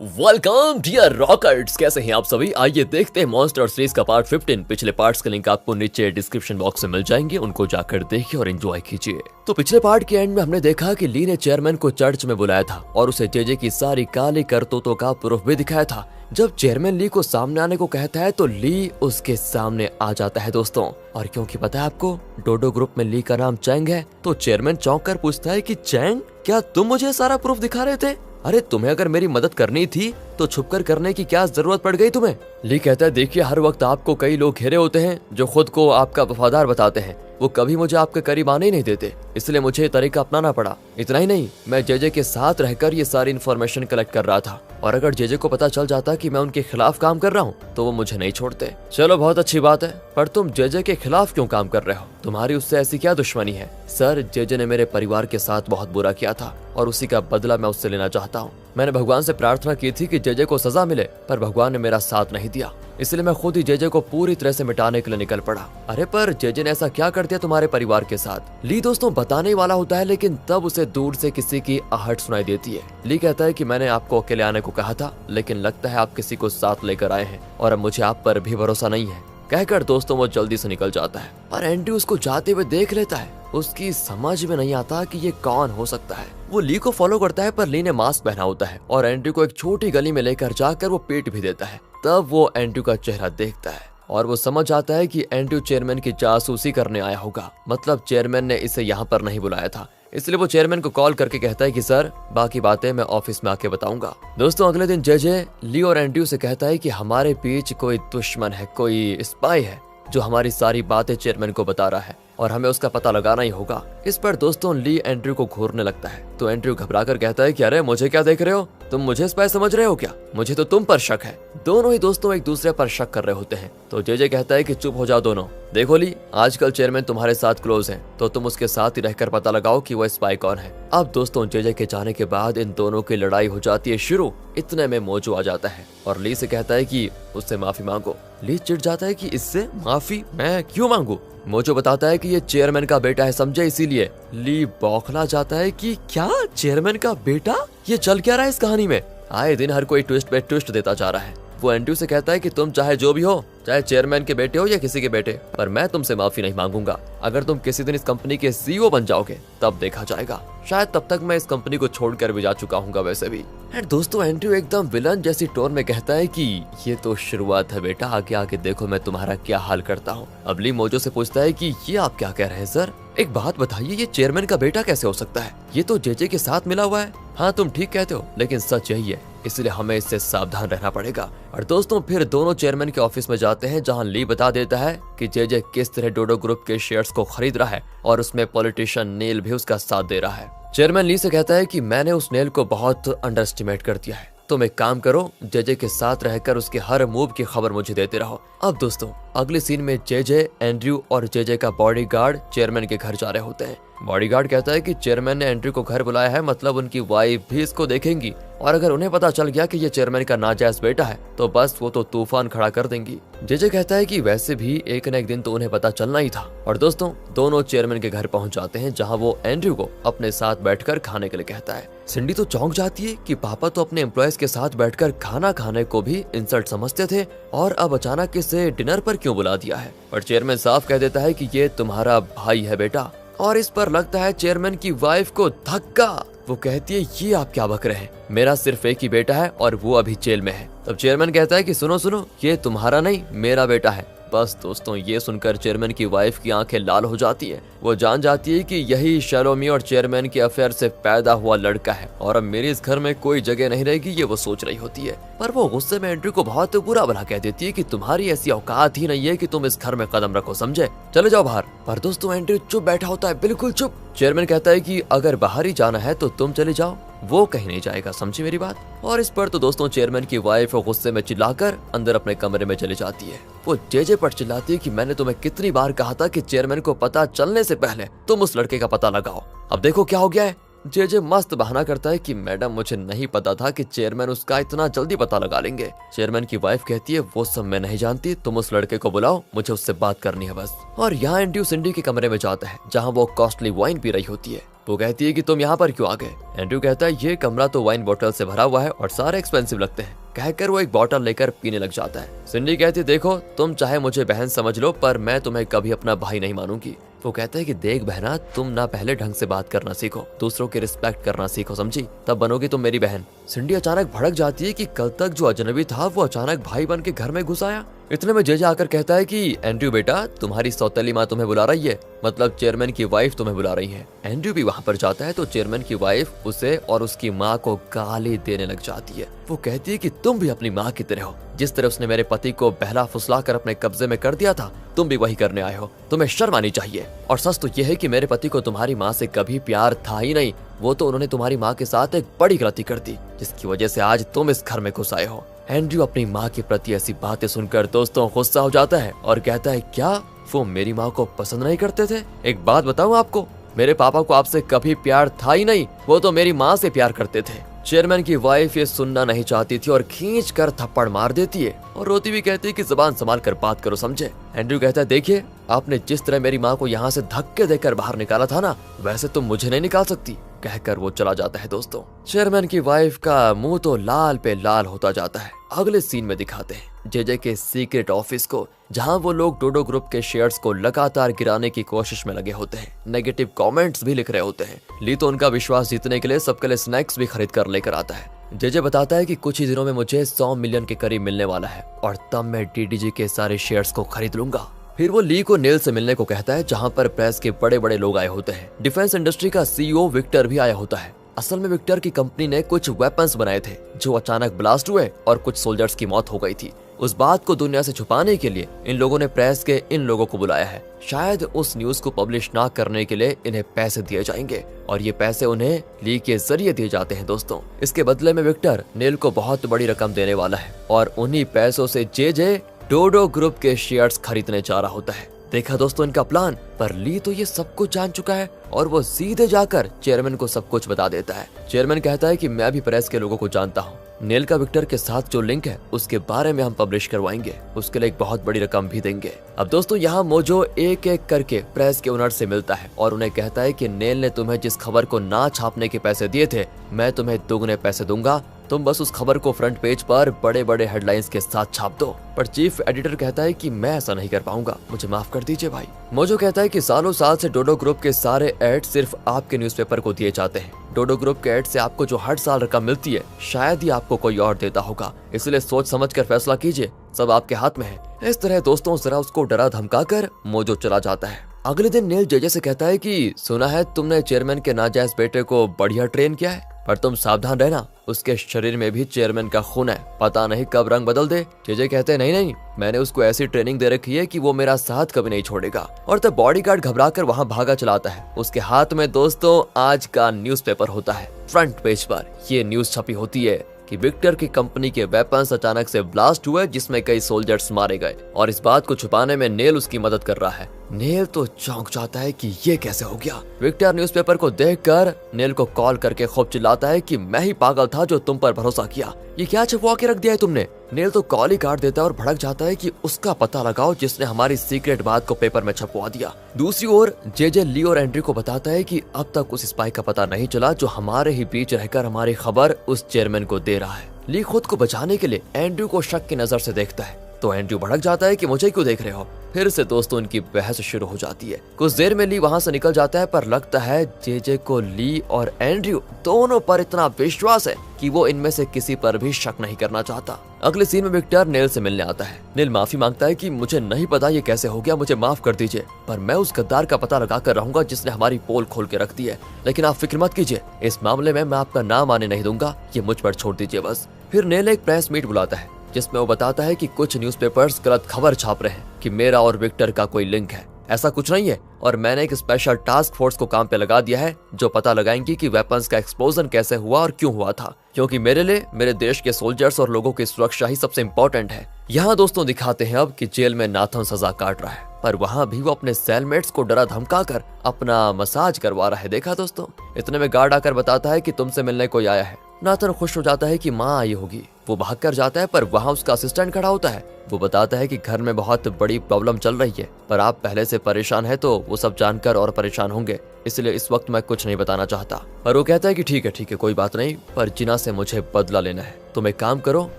Welcome dear रॉकर्ट्स, कैसे हैं आप सभी। आइए देखते हैं मॉन्स्टर सीरीज का पार्ट 15। पिछले पार्ट्स के लिंक आपको नीचे डिस्क्रिप्शन बॉक्स में मिल जाएंगे, उनको जाकर देखिए और एंजॉय कीजिए। तो पिछले पार्ट के एंड में हमने देखा कि ली ने चेयरमैन को चर्च में बुलाया था और उसे जेजे की सारी काली करतूतों का प्रूफ भी दिखाया था। जब चेयरमैन ली को सामने आने को कहता है तो ली उसके सामने आ जाता है दोस्तों। और क्योंकि पता है आपको डोडो ग्रुप में ली का नाम चैंग है, तो चेयरमैन चौंक कर पूछता है कि चैंग, क्या तुम मुझे सारा प्रूफ दिखा रहे थे? अरे तुम्हें अगर मेरी मदद करनी थी तो छुपकर करने की क्या जरूरत पड़ गई तुम्हें? ली कहता है, देखिए हर वक्त आपको कई लोग घेरे होते हैं जो खुद को आपका वफादार बताते हैं, वो कभी मुझे आपके करीब आने ही नहीं देते, इसलिए मुझे ये तरीका अपनाना पड़ा। इतना ही नहीं, मैं जेजे के साथ रहकर ये सारी इन्फॉर्मेशन कलेक्ट कर रहा था और अगर जेजे को पता चल जाता कि मैं उनके खिलाफ काम कर रहा हूँ तो वो मुझे नहीं छोड़ते। चलो बहुत अच्छी बात है, पर तुम जेजे के खिलाफ क्यों काम कर रहे हो? तुम्हारी उससे ऐसी क्या दुश्मनी है? सर, जेजे ने मेरे परिवार के साथ बहुत बुरा किया था और उसी का बदला मैं उससे लेना चाहता हूँ। मैंने भगवान से प्रार्थना की थी कि जेजे को सजा मिले, पर भगवान ने मेरा साथ नहीं दिया, इसलिए मैं खुद ही जेजे को पूरी तरह से मिटाने के लिए निकल पड़ा। अरे पर जेजे ने ऐसा क्या कर दिया तुम्हारे परिवार के साथ? ली दोस्तों बताने वाला होता है, लेकिन तब उसे दूर से किसी की आहट सुनाई देती है। ली कहता है कि मैंने आपको अकेले आने को कहा था, लेकिन लगता है आप किसी को साथ लेकर आए हैं और अब मुझे आप पर भी भरोसा नहीं है। कहकर दोस्तों वो जल्दी से निकल जाता है और एंड्रयू उसको जाते हुए देख लेता है। उसकी समझ में नहीं आता कि ये कौन हो सकता है। वो ली को फॉलो करता है, पर ली ने मास्क पहना होता है और एंड्रयू को एक छोटी गली में लेकर जाकर वो पीट भी देता है। तब वो एंड्रयू का चेहरा देखता है और वो समझ जाता है कि एंड्रयू चेयरमैन की जासूसी करने आया होगा, मतलब चेयरमैन ने इसे यहाँ पर नहीं बुलाया था। इसलिए वो चेयरमैन को कॉल करके कहता है कि सर, बाकी बातें मैं ऑफिस में आके बताऊंगा। दोस्तों अगले दिन जेजे ली और एंड्रयू से कहता है कि हमारे बीच कोई दुश्मन है, कोई स्पाई है जो हमारी सारी बातें चेयरमैन को बता रहा है और हमें उसका पता लगाना ही होगा। इस पर दोस्तों ली एंड्रयू को घूरने लगता है, तो एंड्रयू घबराकर कहता है कि अरे मुझे क्या देख रहे हो? तुम मुझे स्पाई समझ रहे हो क्या? मुझे तो तुम पर शक है। दोनों ही दोस्तों एक दूसरे पर शक कर रहे होते हैं, तो जेजे कहता है कि चुप हो जाओ दोनों। देखो ली, आजकल चेयरमैन तुम्हारे साथ क्लोज है, तो तुम उसके साथ ही रहकर पता लगाओ कि वह स्पाई कौन है। अब दोस्तों जेजे के जाने के बाद इन दोनों की लड़ाई हो जाती है शुरू। इतने में मोजो आ जाता है और ली से कहता है कि उससे माफी मांगो। ली चिढ़ जाता है कि इससे माफी मैं क्यों मांगू? मोजो बताता है कि ये चेयरमैन का बेटा है, समझे, इसीलिए। ली बौखला जाता है कि क्या चेयरमैन का बेटा? ये चल क्या रहा है इस कहानी में? आए दिन हर कोई ट्विस्ट पे ट्विस्ट देता जा रहा है। वो एंड्रयू से कहता है कि तुम चाहे जो भी हो, चाहे चेयरमैन के बेटे हो या किसी के बेटे, पर मैं तुमसे माफी नहीं मांगूंगा। अगर तुम किसी दिन इस कंपनी के सीईओ बन जाओगे तब देखा जाएगा, शायद तब तक मैं इस कंपनी को छोड़कर भी जा चुका हूँ वैसे भी। एंड दोस्तों एंड्रयू एकदम विलन जैसी टोन में कहता है कि ये तो शुरुआत है बेटा, आगे आगे देखो मैं तुम्हारा क्या हाल करता हूँ। अब ली मोजो से पूछता है कि ये आप क्या कह रहे हैं सर? एक बात बताइए, ये चेयरमैन का बेटा कैसे हो सकता है? ये तो जेजे के साथ मिला हुआ है। हाँ तुम ठीक कहते हो, लेकिन सच यही है, इसलिए हमें इससे सावधान रहना पड़ेगा। और दोस्तों फिर दोनों चेयरमैन के ऑफिस में जाते हैं, जहां ली बता देता है कि जेजे किस तरह डोडो ग्रुप के शेयर्स को खरीद रहा है और उसमें पॉलिटिशियन नील भी उसका साथ दे रहा है। चेयरमैन ली से कहता है कि मैंने उस नील को बहुत अंडर एस्टिमेट कर दिया है, तुम एक काम करो, जेजे के साथ रहकर उसके हर मूव की खबर मुझे देते रहो। अब दोस्तों अगले सीन में जेजे, एंड्रयू और जेजे का बॉडीगार्ड चेयरमैन के घर जा रहे होते हैं। बॉडीगार्ड कहता है कि चेयरमैन ने एंड्रयू को घर बुलाया है, मतलब उनकी वाइफ भी इसको देखेंगी और अगर उन्हें पता चल गया कि ये चेयरमैन का नाजायज बेटा है तो बस वो तो तूफान खड़ा कर देंगी। जेजे कहता है कि वैसे भी एक न एक दिन तो उन्हें पता चलना ही था। और दोस्तों दोनों चेयरमैन के घर पहुंच जाते हैं, जहां वो एंड्रयू को अपने साथ बैठकर खाने के लिए कहता है। सिंडी तो चौंक जाती है कि पापा तो अपने एम्प्लॉयज के साथ बैठकर खाना खाने को भी इंसल्ट समझते थे और अब अचानक इसे डिनर पर क्यों बुला दिया है। पर चेयरमैन साफ कह देता है कि ये तुम्हारा भाई है बेटा, और इस पर लगता है चेयरमैन की वाइफ को धक्का। वो कहती है ये आप क्या बक रहे हैं, मेरा सिर्फ एक ही बेटा है और वो अभी जेल में है। तब चेयरमैन कहता है कि सुनो सुनो, ये तुम्हारा नहीं मेरा बेटा है। बस दोस्तों ये सुनकर चेयरमैन की वाइफ की आंखें लाल हो जाती है। वो जान जाती है कि यही शैलोमी और चेयरमैन के अफेयर से पैदा हुआ लड़का है और अब मेरे इस घर में कोई जगह नहीं रहेगी, ये वो सोच रही होती है। पर वो गुस्से में एंड्रयू को बहुत बुरा भला कह देती है कि तुम्हारी ऐसी औकात ही नहीं है कि तुम इस घर में कदम रखो, समझे, चले जाओ बाहर। पर दोस्तों एंड्रयू चुप बैठा होता है, बिल्कुल चुप। चेयरमैन कहता है कि अगर बाहर ही जाना है तो तुम चले जाओ, वो कहीं नहीं जाएगा, समझी मेरी बात। और इस पर तो दोस्तों चेयरमैन की वाइफ गुस्से में चिल्लाकर अंदर अपने कमरे में चली जाती है। वो जेजे पर चिल्लाती है कि मैंने तुम्हें कितनी बार कहा था कि चेयरमैन को पता चलने से पहले तुम उस लड़के का पता लगाओ, अब देखो क्या हो गया है। जेजे मस्त बहाना करता है कि मैडम मुझे नहीं पता था कि चेयरमैन उसका इतना जल्दी पता लगा लेंगे। चेयरमैन की वाइफ कहती है वो सब मैं नहीं जानती, तुम उस लड़के को बुलाओ, मुझे उससे बात करनी है बस। और यहाँ एंड्रयू सिंडी के कमरे में जाता है, जहाँ वो कॉस्टली वाइन पी रही होती है। वो कहती है कि तुम यहाँ पर क्यों आ गए। एंड्रयू कहता है ये कमरा तो वाइन बोतल से भरा हुआ है और सारे एक्सपेंसिव लगते हैं। कहकर वो एक बोतल लेकर पीने लग जाता है। सिंडी कहती है देखो तुम चाहे मुझे बहन समझ लो पर मैं तुम्हें कभी अपना भाई नहीं मानूंगी। वो कहता है कि देख बहना, तुम ना पहले ढंग से बात करना सीखो, दूसरों की रिस्पेक्ट करना सीखो, समझी, तब बनोगी तुम मेरी बहन। सिंडी अचानक भड़क जाती है कि कल तक जो अजनबी था वो अचानक भाई बन के घर में घुस आया। इतने में जेजे आकर कहता है कि एंड्रयू बेटा, तुम्हारी सौतेली माँ तुम्हें बुला रही है, मतलब चेयरमैन की वाइफ तुम्हें बुला रही है। एंड्रयू भी वहाँ पर जाता है तो चेयरमैन की वाइफ उसे और उसकी माँ को गाली देने लग जाती है। वो कहती है कि तुम भी अपनी माँ की तरह हो, जिस तरह उसने मेरे पति को बहला फुसला कर अपने कब्जे में कर दिया था, तुम भी वही करने आए हो। तुम्हें शर्म आनी चाहिए। और सच तो यह है कि मेरे पति को तुम्हारी माँ से कभी प्यार था ही नहीं, वो तो उन्होंने तुम्हारी माँ के साथ एक बड़ी गलती कर दी जिसकी वजह से आज तुम इस घर में घुस आए हो। एंड्रयू अपनी माँ के प्रति ऐसी बातें सुनकर दोस्तों गुस्सा हो जाता है और कहता है क्या वो मेरी माँ को पसंद नहीं करते थे? एक बात बताऊं आपको, मेरे पापा को आपसे कभी प्यार था ही नहीं, वो तो मेरी माँ से प्यार करते थे। चेयरमैन की वाइफ ये सुनना नहीं चाहती थी और खींच कर थप्पड़ मार देती है और रोती भी कहती है कि जुबान संभाल कर बात करो, समझे। एंड्रयू कहता है देखिए, आपने जिस तरह मेरी माँ को यहाँ से धक्के देकर बाहर निकाला था ना, वैसे तुम मुझे नहीं निकाल सकती। कहकर वो चला जाता है। दोस्तों चेयरमैन की वाइफ का मुंह तो लाल पे लाल होता जाता है। अगले सीन में दिखाते हैं जेजे के सीक्रेट ऑफिस को, जहां वो लोग डोडो ग्रुप के शेयर्स को लगातार गिराने की कोशिश में लगे होते हैं, नेगेटिव कमेंट्स भी लिख रहे होते हैं। ली तो उनका विश्वास जीतने के लिए सबके लिए स्नैक्स भी खरीद कर लेकर आता है। जेजे बताता है कि कुछ ही दिनों में मुझे 100 मिलियन के करीब मिलने वाला है और तब मैं डीडीजी के सारे शेयर्स को खरीद लूंगा। फिर वो ली को नेल से मिलने को कहता है, जहां पर प्रेस के बड़े बड़े लोग आए होते हैं। डिफेंस इंडस्ट्री का सीईओ विक्टर भी आया होता है। असल में विक्टर की कंपनी ने कुछ वेपन्स बनाए थे जो अचानक ब्लास्ट हुए और कुछ सोल्जर्स की मौत हो गई थी। उस बात को दुनिया से छुपाने के लिए इन लोगों ने प्रेस के इन लोगों को बुलाया है। शायद उस न्यूज को पब्लिश ना करने के लिए इन्हें पैसे दिए जाएंगे और ये पैसे उन्हें ली के जरिए दिए जाते हैं। दोस्तों इसके बदले में विक्टर नेल को बहुत बड़ी रकम देने वाला है और उन्हीं पैसों से जेजे डोडो ग्रुप के शेयर्स खरीदने जा रहा होता है। देखा दोस्तों इनका प्लान, पर ली तो ये सब कुछ जान चुका है और वो सीधे जाकर चेयरमैन को सब कुछ बता देता है। चेयरमैन कहता है कि मैं भी प्रेस के लोगों को जानता हूँ, नेल का विक्टर के साथ जो लिंक है उसके बारे में हम पब्लिश करवाएंगे, उसके लिए एक बहुत बड़ी रकम भी देंगे। अब दोस्तों यहाँ मोजो एक एक करके प्रेस के ओनर से मिलता है और उन्हें कहता है कि नेल ने तुम्हें जिस खबर को ना छापने के पैसे दिए थे, मैं तुम्हें दोगुने पैसे दूंगा, तुम बस उस खबर को फ्रंट पेज पर बड़े बड़े हेडलाइंस के साथ छाप दो। पर चीफ एडिटर कहता है कि मैं ऐसा नहीं कर पाऊंगा, मुझे माफ कर दीजिए भाई। मोजो कहता है कि सालों साल से डोडो ग्रुप के सारे एड सिर्फ आपके न्यूज़पेपर को दिए जाते हैं। डोडो ग्रुप के एड से आपको जो हर साल रकम मिलती है शायद ही आपको कोई और देता होगा, इसलिए सोच समझ कर फैसला कीजिए, सब आपके हाथ में है। इस तरह दोस्तों जरा उसको डरा धमका कर मोजो चला जाता है। अगले दिन नेल जेजे से कहता है कि सुना है तुमने चेयरमैन के नाजायज बेटे को बढ़िया ट्रेन किया है, पर तुम सावधान रहना, उसके शरीर में भी चेयरमैन का खून है, पता नहीं कब रंग बदल दे। जेजे कहते हैं नहीं, मैंने उसको ऐसी ट्रेनिंग दे रखी है कि वो मेरा साथ कभी नहीं छोड़ेगा। और तब बॉडीगार्ड घबराकर वहां भागा चलाता है। उसके हाथ में दोस्तों आज का न्यूज़पेपर होता है। फ्रंट पेज पर ये न्यूज छपी होती है कि विक्टर की कंपनी के वेपन्स अचानक से ब्लास्ट हुए जिसमें कई सोल्जर्स मारे गए और इस बात को छुपाने में नेल उसकी मदद कर रहा है। नेल तो चौंक जाता है कि ये कैसे हो गया। विक्टर न्यूज़पेपर को देखकर नेल को कॉल करके खूब चिल्लाता है कि मैं ही पागल था जो तुम पर भरोसा किया, ये क्या छपवा के रख दिया है तुमने। नेल तो कॉल ही काट देता है और भड़क जाता है कि उसका पता लगाओ जिसने हमारी सीक्रेट बात को पेपर में छपवा दिया। दूसरी ओर जेजे ली और एंड्रयू को बताता है कि अब तक उस स्पाई का पता नहीं चला जो हमारे ही बीच रहकर हमारी खबर उस चेयरमैन को दे रहा है। ली खुद को बचाने के लिए एंड्रयू को शक की नजर से देखता है तो एंड्रयू भड़क जाता है कि मुझे क्यों देख रहे हो। फिर से दोस्तों इनकी बहस शुरू हो जाती है। कुछ देर में ली वहां से निकल जाता है, पर लगता है जेजे को ली और एंड्रयू दोनों पर इतना विश्वास है कि वो इनमें से किसी पर भी शक नहीं करना चाहता। अगले सीन में विक्टर नेल से मिलने आता है। नेल माफी मांगता है कि मुझे नहीं पता ये कैसे हो गया, मुझे माफ कर दीजिए, पर मैं उस गद्दार का पता लगा कर रहूंगा जिसने हमारी पोल खोल के रख दी है। लेकिन आप फिक्र मत कीजिए, इस मामले में मैं आपका नाम आने नहीं दूंगा, ये मुझ पर छोड़ दीजिए बस। फिर नेल एक प्रेस मीट बुलाता है जिसमें वो बताता है कि कुछ न्यूज़पेपर्स गलत खबर छाप रहे हैं कि मेरा और विक्टर का कोई लिंक है। ऐसा कुछ नहीं है और मैंने एक स्पेशल टास्क फोर्स को काम पे लगा दिया है जो पता लगाएंगे कि वेपन्स का एक्सप्लोजन कैसे हुआ और क्यों हुआ था, क्योंकि मेरे लिए मेरे देश के सोल्जर्स और लोगों की सुरक्षा ही सबसे इम्पोर्टेंट है। यहाँ दोस्तों दिखाते हैं अब कि जेल में नाथन सजा काट रहा है, पर वहाँ भी वो अपने सेलमेट्स को डरा धमका कर अपना मसाज करवा रहा है। देखा दोस्तों, इतने में गार्ड आकर बताता है कि तुमसे मिलने कोई आया है। नाथन खुश हो जाता है कि माँ आई होगी। वो भाग कर जाता है पर वहाँ उसका असिस्टेंट खड़ा होता है वो बताता है कि घर में बहुत बड़ी प्रॉब्लम चल रही है, पर आप पहले से परेशान है तो वो सब जानकर और परेशान होंगे, इसलिए इस वक्त मैं कुछ नहीं बताना चाहता। पर वो कहता है कि ठीक है कोई बात नहीं, पर जिना से मुझे बदला लेना है। तुम एक काम करो,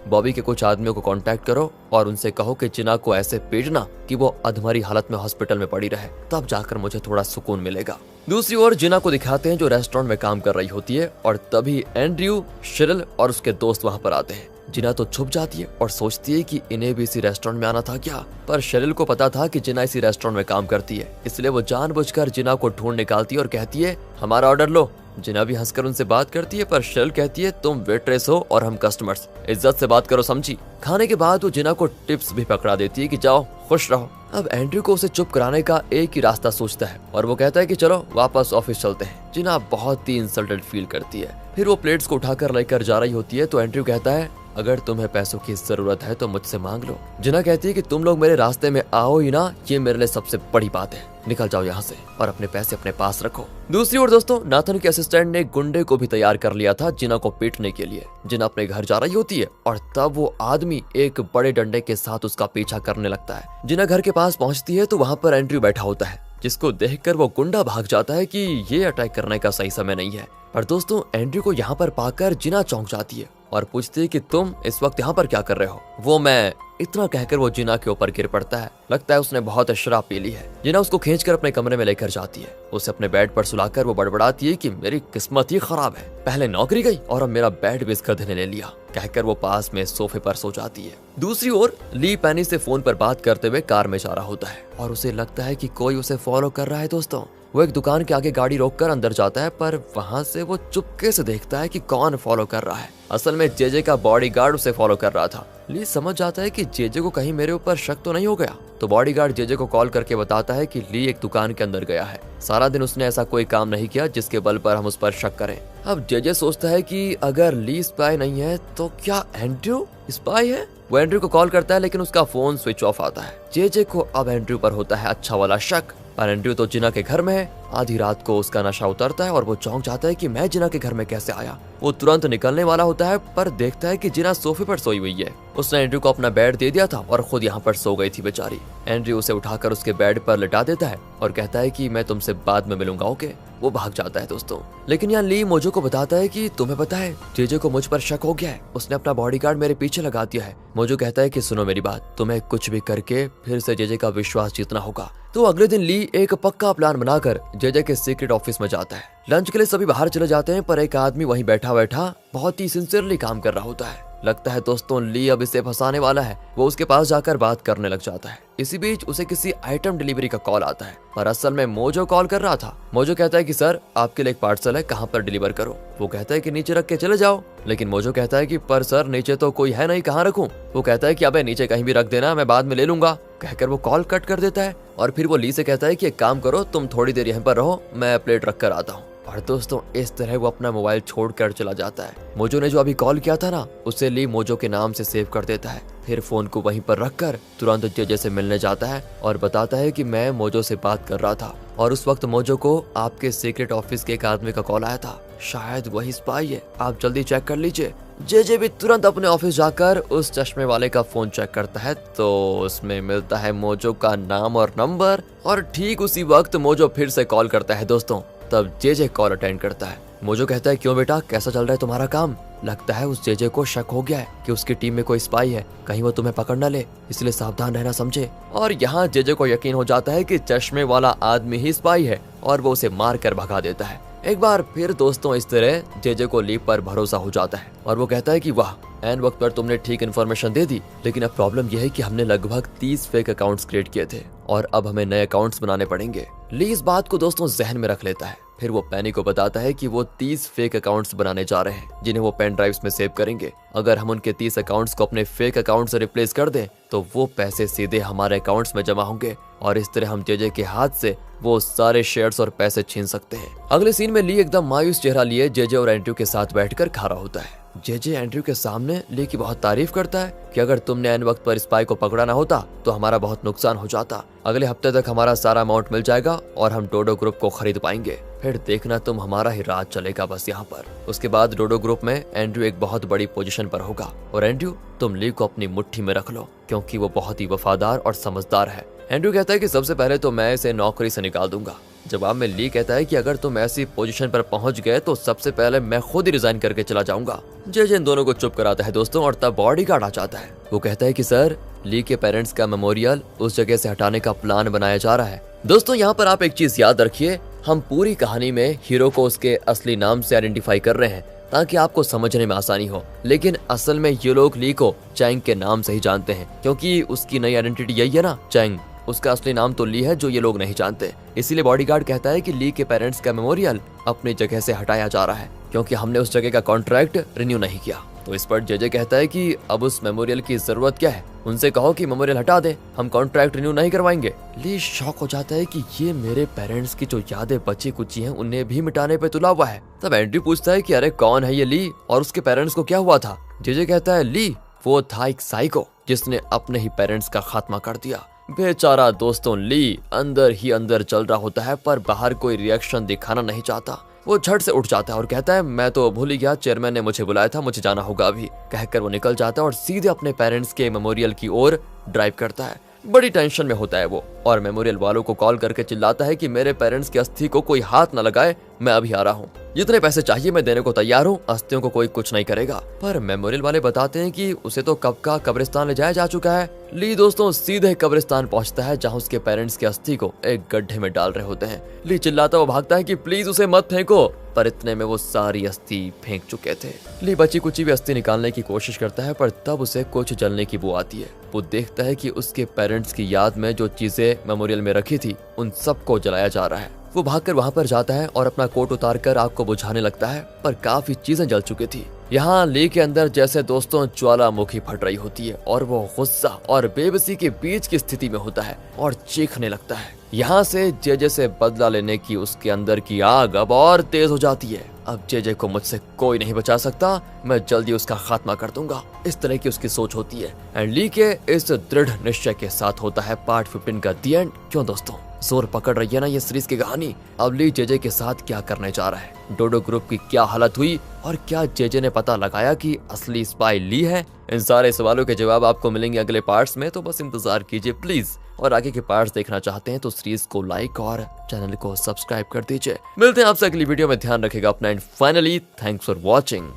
बॉबी के कुछ आदमियों को कांटेक्ट करो और उनसे कहो कि जिना को ऐसे भेजना कि वो अधमरी हालत में हॉस्पिटल में पड़ी रहे, तब जाकर मुझे थोड़ा सुकून मिलेगा। दूसरी ओर जिना को दिखाते हैं जो रेस्टोरेंट में काम कर रही होती है और तभी एंड्रयू, शिरिल और उसके दोस्त वहाँ पर आते हैं। जिना तो छुप जाती है और सोचती है कि इन्हें भी इसी रेस्टोरेंट में आना था क्या, पर शिरिल को पता था कि जिना इसी रेस्टोरेंट में काम करती है, इसलिए वो जानबूझकर जिना को ढूंढ निकालती है और कहती है हमारा ऑर्डर लो। जिना भी हंसकर उनसे बात करती है, पर शिरिल कहती है तुम वेट्रेस हो और हम कस्टमर्स, इज्जत से बात करो, समझी। खाने के बाद वो जिना को टिप्स भी पकड़ा देती है कि जाओ खुश रहो। अब एंड्रयू को उसे चुप कराने का एक ही रास्ता सोचता है और वो कहता है कि चलो वापस ऑफिस चलते हैं। जिना बहुत ही इंसल्टेड फील करती है। फिर वो प्लेट्स को उठाकर लेकर जा रही होती है तो एंड्रयू कहता है अगर तुम्हें पैसों की जरूरत है तो मुझसे मांग लो। जिना कहती है कि तुम लोग मेरे रास्ते में आओ ही ना, ये मेरे लिए सबसे बड़ी बात है, निकल जाओ यहाँ से और अपने पैसे अपने पास रखो। दूसरी ओर दोस्तों, नाथन के असिस्टेंट ने गुंडे को भी तैयार कर लिया था जिना को पीटने के लिए। जिना अपने घर जा रही होती है और तब वो आदमी एक बड़े डंडे के साथ उसका पीछा करने लगता है। जिना घर के पास पहुंचती है तो वहाँ पर एंड्रयू बैठा होता है, जिसको देखकर वो गुंडा भाग जाता है कि ये अटैक करने का सही समय नहीं है। पर दोस्तों, एंड्रयू को यहाँ पर पाकर जिना चौंक जाती है और पूछती है कि तुम इस वक्त यहाँ पर क्या कर रहे हो। वो मैं इतना कहकर वो जिना के ऊपर गिर पड़ता है। लगता है उसने बहुत शराब पी ली है। जिना उसको खींचकर अपने कमरे में लेकर जाती है। उसे अपने बेड पर सुलाकर वो बड़बड़ाती है कि मेरी किस्मत ही खराब है, पहले नौकरी गई और अब मेरा बेड भी इस गधे ने ले लिया। कहकर वो पास में सोफे पर सो जाती है। दूसरी ओर ली पैनी से फोन पर बात करते हुए कार में जा रहा होता है और उसे लगता है कि कोई उसे फॉलो कर रहा है। दोस्तों, वो एक दुकान के आगे गाड़ी रोककर अंदर जाता है, पर वहाँ से वो चुपके से देखता है कि कौन फॉलो कर रहा है। असल में जेजे का बॉडीगार्ड उसे फॉलो कर रहा था। ली समझ जाता है कि जेजे को कहीं मेरे ऊपर शक तो नहीं हो गया, तो बॉडीगार्ड जेजे को कॉल करके बताता है कि ली एक दुकान के अंदर गया है। सारा दिन उसने ऐसा कोई काम नहीं किया जिसके बल पर हम उस पर शक करें। अब जेजे सोचता है कि अगर ली स्पाई नहीं है तो क्या एंड्रयू स्पाई है। वो एंड्रयू को कॉल करता है लेकिन उसका फोन स्विच ऑफ आता है। जेजे को अब एंड्रयू पर होता है अच्छा वाला शक, पर एंड्रयू तो जिना के घर में है। आधी रात को उसका नशा उतरता है और वो चौंक जाता है कि मैं जिना के घर में कैसे आया। वो तुरंत निकलने वाला होता है पर देखता है कि जिना सोफे पर सोई हुई है। उसने एंड्रयू को अपना बेड दे दिया था और खुद यहाँ पर सो गई थी बेचारी। एंड्रयू उसे उठाकर उसके बेड पर लिटा देता है और कहता है कि मैं तुमसे बाद में मिलूंगा, ओके। वो भाग जाता है दोस्तों। लेकिन यहाँ ली मोजो को बताता है कि तुम्हें पता है जेजे को मुझ पर शक हो गया है, उसने अपना बॉडीगार्ड मेरे पीछे लगा दिया है। मोजो कहता है कि सुनो मेरी बात, तुम्हें कुछ भी करके फिर से जेजे का विश्वास जीतना होगा। तो अगले दिन ली एक पक्का प्लान बनाकर जेजे के सीक्रेट ऑफिस में जाता है। लंच के लिए सभी बाहर चले जाते हैं, पर एक आदमी वहीं बैठा बैठा बहुत ही सिंसियरली काम कर रहा होता है। लगता है दोस्तों ली अब इसे फंसाने वाला है। वो उसके पास जाकर बात करने लग जाता है। इसी बीच उसे किसी आइटम डिलीवरी का कॉल आता है, पर असल में मोजो कॉल कर रहा था। मोजो कहता है कि सर आपके लिए एक पार्सल है, कहाँ पर डिलीवर करो। वो कहता है कि नीचे रख के चले जाओ, लेकिन मोजो कहता है कि पर सर नीचे तो कोई है नहीं, कहाँ रखूं। वो कहता है कि अबे नीचे कहीं भी रख देना, मैं बाद में ले लूंगा। कहकर वो कॉल कट कर देता है और फिर वो ली से कहता है कि एक काम करो, तुम थोड़ी देर यहाँ पर रहो, मैं प्लेट रख कर आता हूँ। और दोस्तों, इस तरह वो अपना मोबाइल छोड़कर चला जाता है। मोजो ने जो अभी कॉल किया था ना, उसे ली मोजो के नाम से सेव कर देता है। फिर फोन को वहीं पर रखकर तुरंत जेजे से मिलने जाता है और बताता है कि मैं मोजो से बात कर रहा था और उस वक्त मोजो को आपके सीक्रेट ऑफिस के एक आदमी का कॉल आया था, शायद वही स्पाई है, आप जल्दी चेक कर लीजिए। जेजे भी तुरंत अपने ऑफिस जाकर उस चश्मे वाले का फोन चेक करता है तो उसमें मिलता है मोजो का नाम और नंबर। और ठीक उसी वक्त मोजो फिर से कॉल करता है दोस्तों। तब जेजे कॉल अटेंड करता है। मोजो कहता है क्यों बेटा, कैसा चल रहा है तुम्हारा काम। लगता है उस जेजे को शक हो गया है कि उसकी टीम में कोई स्पाई है, कहीं वो तुम्हें पकड़ न ले, इसलिए सावधान रहना समझे। और यहाँ जेजे को यकीन हो जाता है कि चश्मे वाला आदमी ही स्पाई है और वो उसे मार कर भगा देता है। एक बार फिर दोस्तों इस तरह जेजे को ली पर भरोसा हो जाता है और वो कहता है कि वाह, एन वक्त पर तुमने ठीक इन्फॉर्मेशन दे दी, लेकिन अब प्रॉब्लम यह है कि हमने लगभग 30 फेक अकाउंट्स क्रिएट किए थे और अब हमें नए अकाउंट्स बनाने पड़ेंगे। ली इस बात को दोस्तों जहन में रख लेता है। फिर वो पैनी को बताता है कि वो 30 फेक अकाउंट्स बनाने जा रहे हैं जिन्हें वो पेन ड्राइव्स में सेव करेंगे। अगर हम उनके 30 अकाउंट्स को अपने फेक अकाउंट से रिप्लेस कर दें तो वो पैसे सीधे हमारे अकाउंट्स में जमा होंगे और इस तरह हम जेजे के हाथ से वो सारे शेयर्स और पैसे छीन सकते हैं। अगले सीन में ली एकदम मायूस चेहरा लिए जेजे और एंड्रयू के साथ बैठकर खा रहा होता है। जेजे एंड्रयू के सामने ली की बहुत तारीफ करता है कि अगर तुमने एन वक्त पर स्पाई को पकड़ा ना होता तो हमारा बहुत नुकसान हो जाता। अगले हफ्ते तक हमारा सारा अमाउंट मिल जाएगा और हम डोडो ग्रुप को खरीद पाएंगे। फिर देखना तुम हमारा ही राज चलेगा बस यहाँ पर। उसके बाद डोडो ग्रुप में एंड्रयू एक बहुत बड़ी पोजीशन पर होगा और एंड्रयू तुम ली को अपनी मुट्ठी में रख लो क्योंकि वो बहुत ही वफादार और समझदार है। एंड्रयू कहता है कि सबसे पहले तो मैं इसे नौकरी से निकाल दूंगा। जवाब में ली कहता है कि अगर तुम ऐसी पोजीशन पर पहुंच गए तो सबसे पहले मैं खुद ही रिजाइन करके चला जाऊंगा। जेजे इन दोनों को चुप कराता है दोस्तों और तब बॉडीगार्ड आ जाता है। वो कहता है कि सर, ली के पेरेंट्स का मेमोरियल उस जगह से हटाने का प्लान बनाया जा रहा है। दोस्तों यहाँ पर आप एक चीज याद रखिए, हम पूरी कहानी में हीरो को उसके असली नाम से आइडेंटिफाई कर रहे हैं ताकि आपको समझने में आसानी हो, लेकिन असल में ये लोग ली को चैंग के नाम से ही जानते हैं क्योंकि उसकी नई आइडेंटिटी यही है ना, चैंग। उसका असली नाम तो ली है जो ये लोग नहीं जानते। इसीलिए बॉडीगार्ड कहता है कि ली के पेरेंट्स का मेमोरियल अपनी जगह से हटाया जा रहा है क्योंकि हमने उस जगह का कॉन्ट्रैक्ट रिन्यू नहीं किया। तो इस पर जेजे कहता है कि अब उस मेमोरियल की जरूरत क्या है, उनसे कहो कि मेमोरियल हटा दे, हम कॉन्ट्रैक्ट रिन्यू नहीं करवाएंगे। ली शॉक हो जाता है कि ये मेरे पेरेंट्स की जो यादें बची कुची हैं उन्हें भी मिटाने पे तुला हुआ है। तब एंड्रयू पूछता है कि अरे कौन है ये ली और उसके पेरेंट्स को क्या हुआ था। जेजे कहता है ली वो था एक साइको जिसने अपने ही पेरेंट्स का खात्मा कर दिया। बेचारा दोस्तों, ली अंदर ही अंदर चल रहा होता है पर बाहर कोई रिएक्शन दिखाना नहीं चाहता। वो झट से उठ जाता है और कहता है मैं तो भूल ही गया, चेयरमैन ने मुझे बुलाया था, मुझे जाना होगा अभी। कहकर वो निकल जाता है और सीधे अपने पेरेंट्स के मेमोरियल की ओर ड्राइव करता है। बड़ी टेंशन में होता है वो और मेमोरियल वालों को कॉल करके चिल्लाता है कि मेरे पेरेंट्स की अस्थि को कोई हाथ न लगाए, मैं अभी आ रहा हूँ। जितने पैसे चाहिए मैं देने को तैयार हूँ, अस्थियों को कोई कुछ नहीं करेगा। पर मेमोरियल वाले बताते हैं कि उसे तो कब का कब्रिस्तान ले जाया जा चुका है। ली दोस्तों सीधे कब्रिस्तान पहुंचता है जहां उसके पेरेंट्स की अस्थि को एक गड्ढे में डाल रहे होते हैं। ली चिल्लाता हुआ भागता है कि प्लीज उसे मत फेंको, पर इतने में वो सारी अस्थि फेंक चुके थे। ली बची कुची भी अस्थि निकालने की कोशिश करता है पर तब उसे कुछ जलने की बू आती है। वो देखता है कि उसके पेरेंट्स की याद में जो चीजें मेमोरियल में रखी थी उन सबको जलाया जा रहा है। वो भागकर वहां पर जाता है और अपना कोट उतारकर आग को बुझाने लगता है पर काफी चीजें जल चुकी थी। यहाँ ली के अंदर जैसे दोस्तों ज्वालामुखी फट रही होती है और वो गुस्सा और बेबसी के बीच की स्थिति में होता है और चीखने लगता है। यहाँ से जेजे से बदला लेने की उसके अंदर की आग अब और तेज हो जाती है। अब जेजे को मुझसे कोई नहीं बचा सकता, मैं जल्दी उसका खात्मा कर दूंगा, इस तरह की उसकी सोच होती है। एंड ली के इस दृढ़ निश्चय के साथ होता है पार्ट 15 का दी एंड। क्यों दोस्तों, जोर पकड़ रही है ना ये सीरीज की कहानी। अब ली जेजे के साथ क्या करने जा रहा है, डोडो ग्रुप की क्या हालत हुई और क्या जेजे ने पता लगाया कि असली स्पाई ली है। इन सारे सवालों के जवाब आपको मिलेंगे अगले पार्ट्स में, तो बस इंतजार कीजिए प्लीज। और आगे के पार्ट्स देखना चाहते हैं तो सीरीज को लाइक और चैनल को सब्सक्राइब कर दीजिए। मिलते हैं आपसे अगली वीडियो में, ध्यान रखेगा अपना and finally thanks for watching.